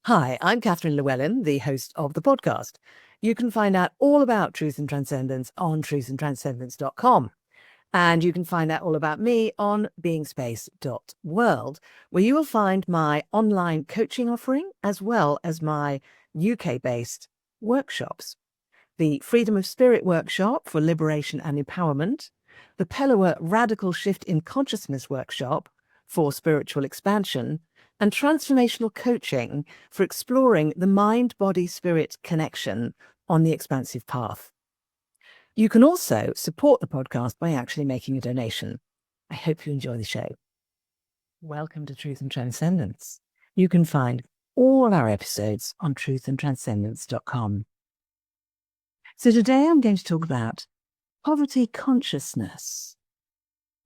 Hi, I'm Catherine Llewellyn, the host of the podcast. You can find out all about Truth and Transcendence on truthandtranscendence.com. And you can find out all about me on beingspace.world, where you will find my online coaching offering, as well as my UK-based workshops. The Freedom of Spirit workshop for liberation and empowerment, the Pellower Radical Shift in Consciousness workshop for spiritual expansion, and transformational coaching for exploring the mind-body-spirit connection on the expansive path. You can also support the podcast by actually making a donation. I hope you enjoy the show. Welcome to Truth and Transcendence. You can find all our episodes on truthandtranscendence.com. So today I'm going to talk about poverty consciousness.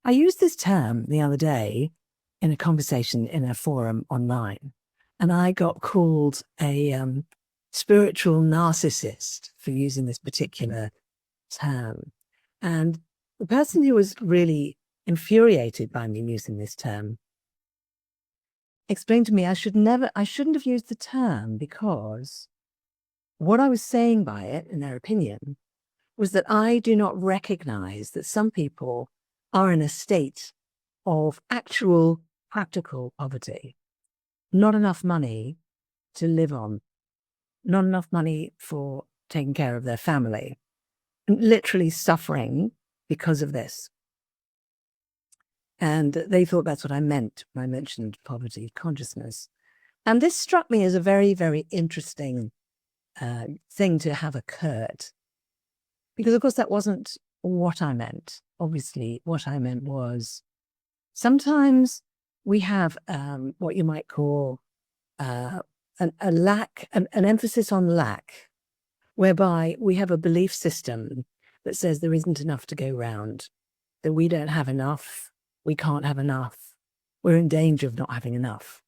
I used this term the other day in a conversation in a forum online, and I got called a spiritual narcissist for using this particular term. And the person who was really infuriated by me using this term explained to me I shouldn't have used the term, because what I was saying by it, in their opinion, was that I do not recognize that some people are in a state of actual practical poverty, not enough money to live on, not enough money for taking care of their family, and literally suffering because of this. And they thought that's what I meant when I mentioned poverty consciousness. And this struck me as a very, very interesting thing to have occurred. Because, of course, that wasn't what I meant. Obviously, what I meant was sometimes we have what you might call a lack, an emphasis on lack, whereby we have a belief system that says there isn't enough to go round, that we don't have enough, we can't have enough, we're in danger of not having enough.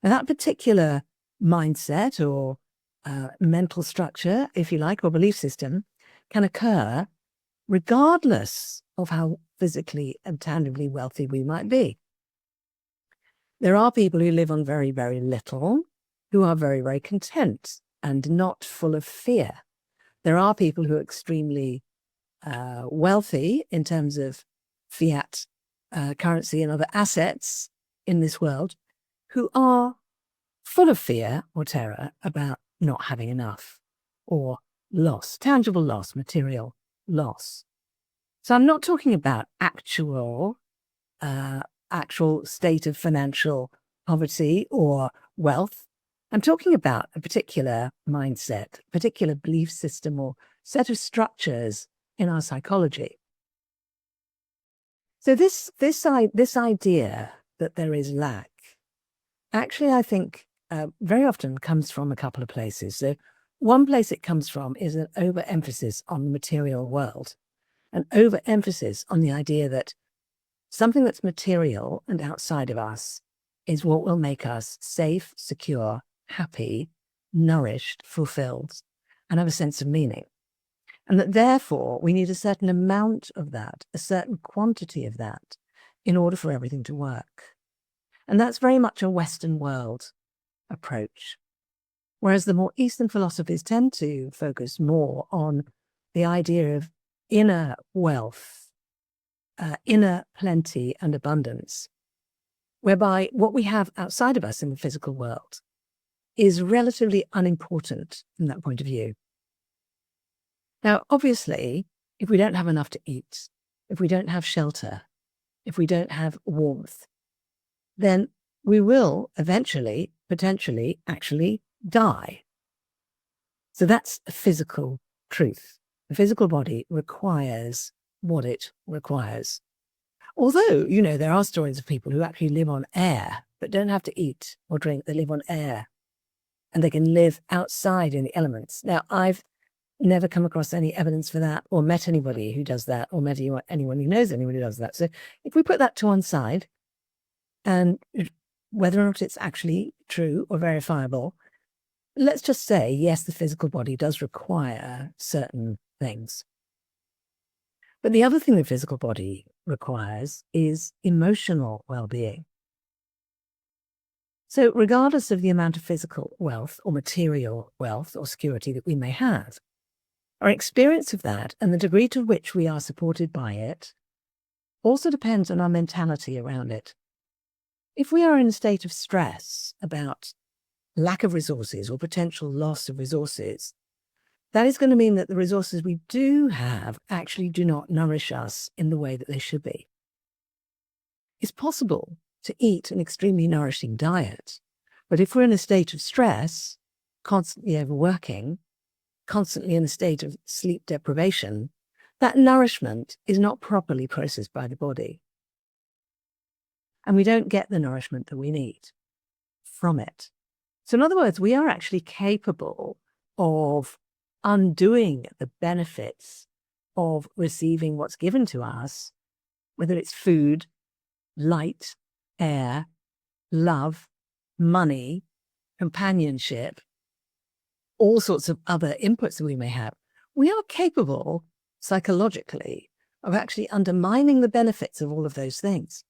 And that particular mindset or mental structure, if you like, or belief system can occur regardless of how physically and tangibly wealthy we might be. There are people who live on very, very little, who are very, very content and not full of fear. There are people who are extremely wealthy in terms of fiat currency and other assets in this world, who are full of fear or terror about not having enough, or loss, tangible loss, material loss. So I'm not talking about actual state of financial poverty or wealth. I'm talking about a particular mindset, particular belief system or set of structures in our psychology. So this idea that there is lack, actually, I think very often comes from a couple of places. So one place it comes from is an overemphasis on the material world, an overemphasis on the idea that something that's material and outside of us is what will make us safe, secure, happy, nourished, fulfilled, and have a sense of meaning. And that therefore we need a certain amount of that, a certain quantity of that, in order for everything to work. And that's very much a Western world approach. Whereas the more Eastern philosophies tend to focus more on the idea of inner wealth, inner plenty and abundance, whereby what we have outside of us in the physical world is relatively unimportant from that point of view. Now, obviously, if we don't have enough to eat, if we don't have shelter, if we don't have warmth, then we will eventually, potentially, actually die. So that's a physical truth. The physical body requires what it requires. Although, there are stories of people who actually live on air, but don't have to eat or drink. They live on air, and they can live outside in the elements. Now, I've never come across any evidence for that, or met anybody who does that, or met anyone who knows anyone who does that. So if we put that to one side, and whether or not it's actually true or verifiable, let's just say, yes, the physical body does require certain things. But the other thing the physical body requires is emotional well-being. So regardless of the amount of physical wealth or material wealth or security that we may have, our experience of that and the degree to which we are supported by it also depends on our mentality around it. If we are in a state of stress about lack of resources or potential loss of resources, that is going to mean that the resources we do have actually do not nourish us in the way that they should be. It's possible to eat an extremely nourishing diet, but if we're in a state of stress, constantly overworking, constantly in a state of sleep deprivation, that nourishment is not properly processed by the body. And we don't get the nourishment that we need from it. So in other words, we are actually capable of undoing the benefits of receiving what's given to us, whether it's food, light, air, love, money, companionship, all sorts of other inputs that we may have. We are capable psychologically of actually undermining the benefits of all of those things,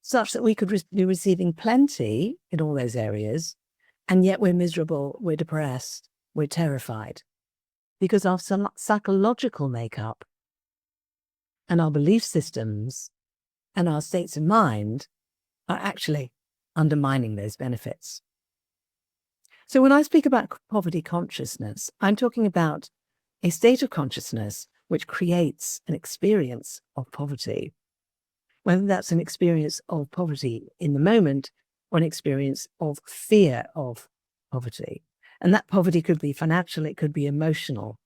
such that we could be receiving plenty in all those areas, and yet we're miserable, we're depressed, we're terrified, because our psychological makeup and our belief systems and our states of mind are actually undermining those benefits. So when I speak about poverty consciousness, I'm talking about a state of consciousness which creates an experience of poverty, whether that's an experience of poverty in the moment or an experience of fear of poverty. And that poverty could be financial, it could be emotional,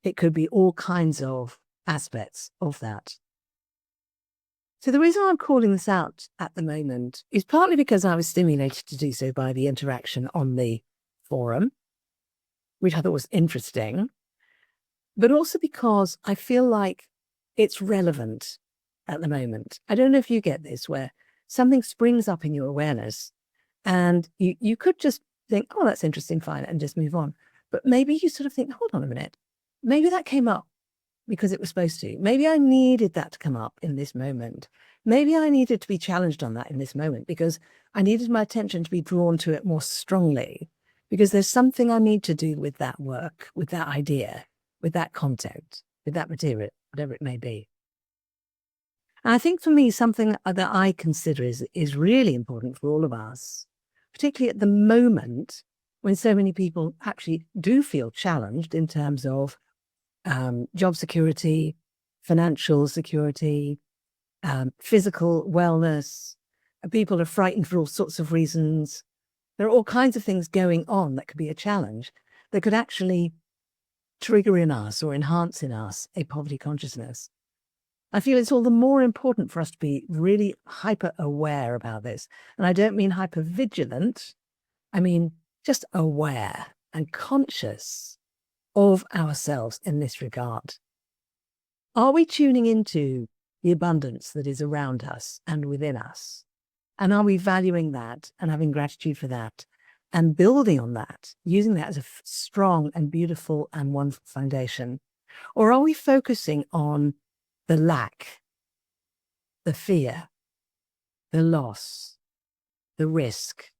it could be all kinds of aspects of that. So the reason I'm calling this out at the moment is partly because I was stimulated to do so by the interaction on the forum, which I thought was interesting, but also because I feel like it's relevant at the moment. I don't know if you get this, where something springs up in your awareness and you could just think, oh, that's interesting, fine, and just move on. But maybe you sort of think, hold on a minute, maybe that came up because it was supposed to. Maybe I needed that to come up in this moment. Maybe I needed to be challenged on that in this moment because I needed my attention to be drawn to it more strongly, because there's something I need to do with that work, with that idea, with that content, with that material, whatever it may be. And I think for me, something that I consider is really important for all of us, particularly at the moment when so many people actually do feel challenged in terms of job security, financial security, physical wellness. People are frightened for all sorts of reasons. There are all kinds of things going on that could be a challenge that could actually trigger in us or enhance in us a poverty consciousness. I feel it's all the more important for us to be really hyper aware about this. And I don't mean hyper vigilant. I mean just aware and conscious of ourselves in this regard. Are we tuning into the abundance that is around us and within us? And are we valuing that and having gratitude for that and building on that, using that as a strong and beautiful and wonderful foundation? Or are we focusing on the lack, the fear, the loss, the risk,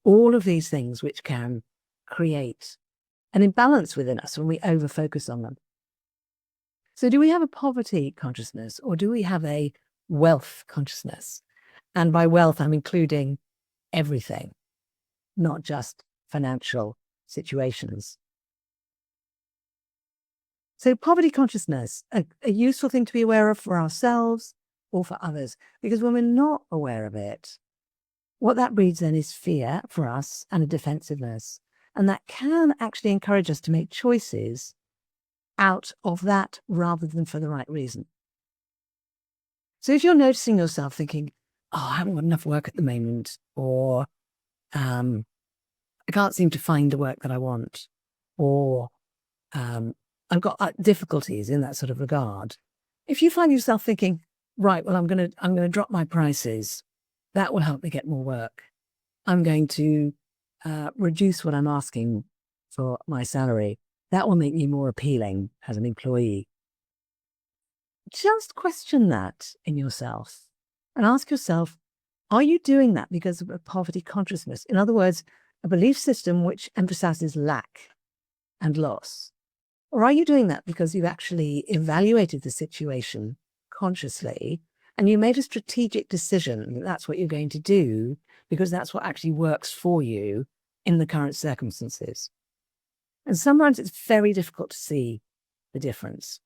all of these things which can create an imbalance within us when we over-focus on them? So do we have a poverty consciousness or do we have a wealth consciousness? And by wealth, I'm including everything, not just financial situations. So poverty consciousness, a useful thing to be aware of for ourselves or for others, because when we're not aware of it, what that breeds then is fear for us and a defensiveness. And that can actually encourage us to make choices out of that rather than for the right reason. So if you're noticing yourself thinking, oh, I haven't got enough work at the moment, or I can't seem to find the work that I want, or I've got difficulties in that sort of regard. If you find yourself thinking, right, well, I'm going to drop my prices, that will help me get more work. I'm going to reduce what I'm asking for my salary. That will make me more appealing as an employee. Just question that in yourself and ask yourself, Are you doing that because of a poverty consciousness? In other words, a belief system which emphasizes lack and loss? Or are you doing that because you've actually evaluated the situation consciously and you made a strategic decision that that's what you're going to do because that's what actually works for you in the current circumstances? And sometimes it's very difficult to see the difference.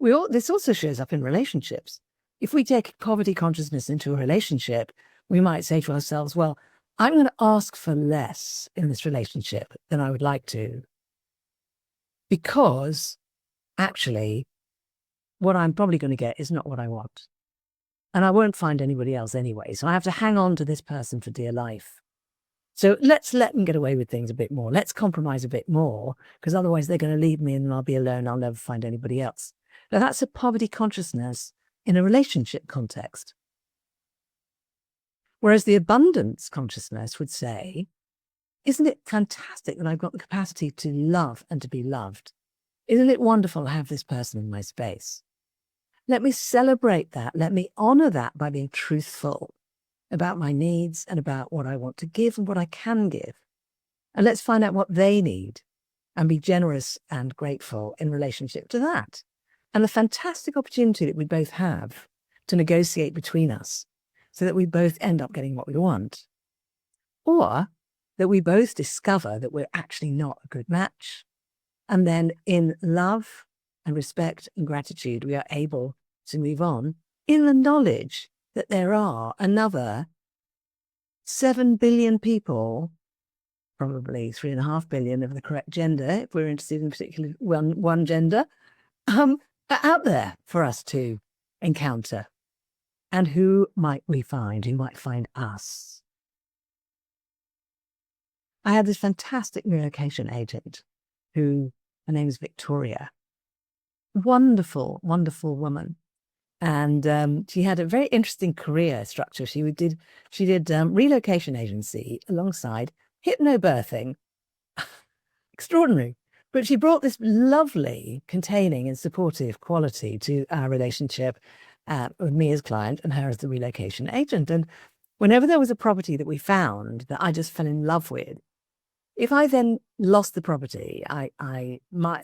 This also shows up in relationships. If we take poverty consciousness into a relationship, we might say to ourselves, well, I'm going to ask for less in this relationship than I would like to, because actually what I'm probably going to get is not what I want. And I won't find anybody else anyway. So I have to hang on to this person for dear life. So let's let them get away with things a bit more. Let's compromise a bit more, because otherwise they're going to leave me and then I'll be alone. I'll never find anybody else. Now that's a poverty consciousness in a relationship context. Whereas the abundance consciousness would say, isn't it fantastic that I've got the capacity to love and to be loved? Isn't it wonderful to have this person in my space? Let me celebrate that. Let me honor that by being truthful about my needs and about what I want to give and what I can give. And let's find out what they need and be generous and grateful in relationship to that. And the fantastic opportunity that we both have to negotiate between us so that we both end up getting what we want. Or that we both discover that we're actually not a good match. And then in love and respect and gratitude, we are able to move on in the knowledge that there are another 7 billion people, probably 3.5 billion of the correct gender, if we're interested in particularly one gender, are out there for us to encounter. And who might we find? Who might find us? I had this fantastic relocation agent who, her name is Victoria. Wonderful, wonderful woman. And she had a very interesting career structure. She did relocation agency alongside hypnobirthing. Extraordinary. But she brought this lovely, containing and supportive quality to our relationship with me as client and her as the relocation agent. And whenever there was a property that we found that I just fell in love with, if I then lost the property,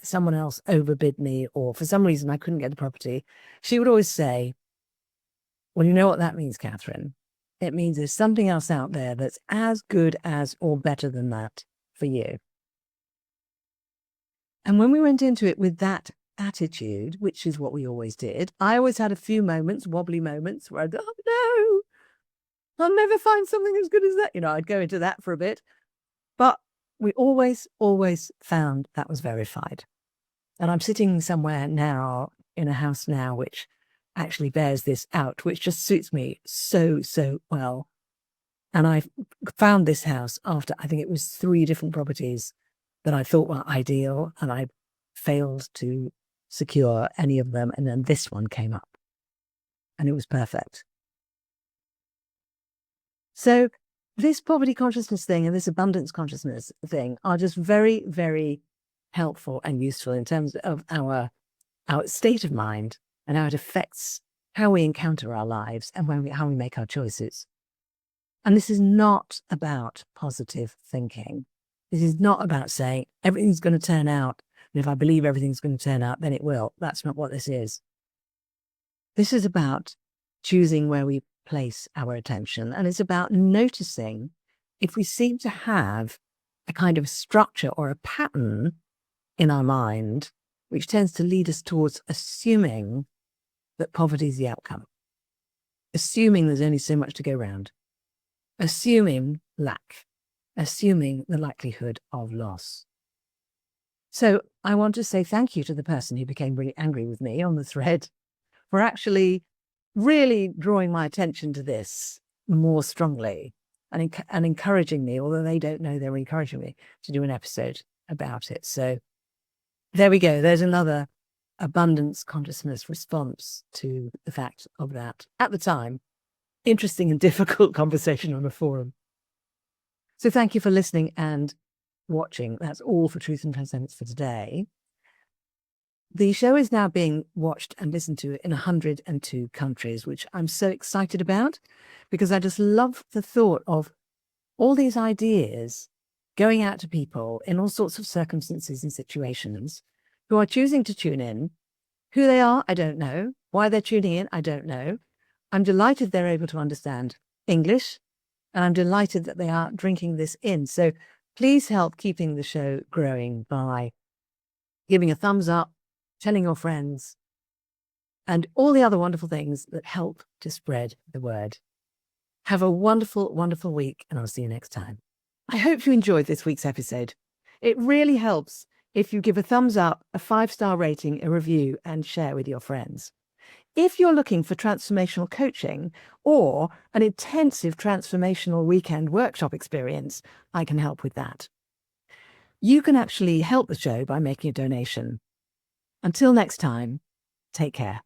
someone else overbid me, or for some reason I couldn't get the property, she would always say, well, you know what that means, Catherine? It means there's something else out there that's as good as or better than that for you. And when we went into it with that attitude, which is what we always did, I always had a few moments, wobbly moments, where I'd go, oh no, I'll never find something as good as that. I'd go into that for a bit. But we always found that was verified. And I'm sitting somewhere now in a house now which actually bears this out, which just suits me so well. And I found this house after, I think it was 3 different properties that I thought were ideal, and I failed to secure any of them. And then this one came up and it was perfect. So this poverty consciousness thing and this abundance consciousness thing are just very, very helpful and useful in terms of our state of mind and how it affects how we encounter our lives and how we make our choices. And this is not about positive thinking. This is not about saying everything's going to turn out, and if I believe everything's going to turn out, then it will. That's not what this is. This is about choosing where we place our attention, and it's about noticing if we seem to have a kind of structure or a pattern in our mind which tends to lead us towards assuming that poverty is the outcome, assuming there's only so much to go round, assuming lack, assuming the likelihood of loss. So I want to say thank you to the person who became really angry with me on the thread for actually really drawing my attention to this more strongly and encouraging me, although they don't know they're encouraging me, to do an episode about it. So there we go. There's another abundance consciousness response to the fact of that, at the time, interesting and difficult conversation on a forum. So thank you for listening and watching. That's all for Truth and Transcendence for today. The show is now being watched and listened to in 102 countries, which I'm so excited about because I just love the thought of all these ideas going out to people in all sorts of circumstances and situations who are choosing to tune in. Who they are, I don't know. Why they're tuning in, I don't know. I'm delighted they're able to understand English, and I'm delighted that they are drinking this in. So please help keeping the show growing by giving a thumbs up, telling your friends, and all the other wonderful things that help to spread the word. Have a wonderful, wonderful week, and I'll see you next time. I hope you enjoyed this week's episode. It really helps if you give a thumbs up, a 5-star rating, a review, and share with your friends. If you're looking for transformational coaching or an intensive transformational weekend workshop experience, I can help with that. You can actually help the show by making a donation. Until next time, take care.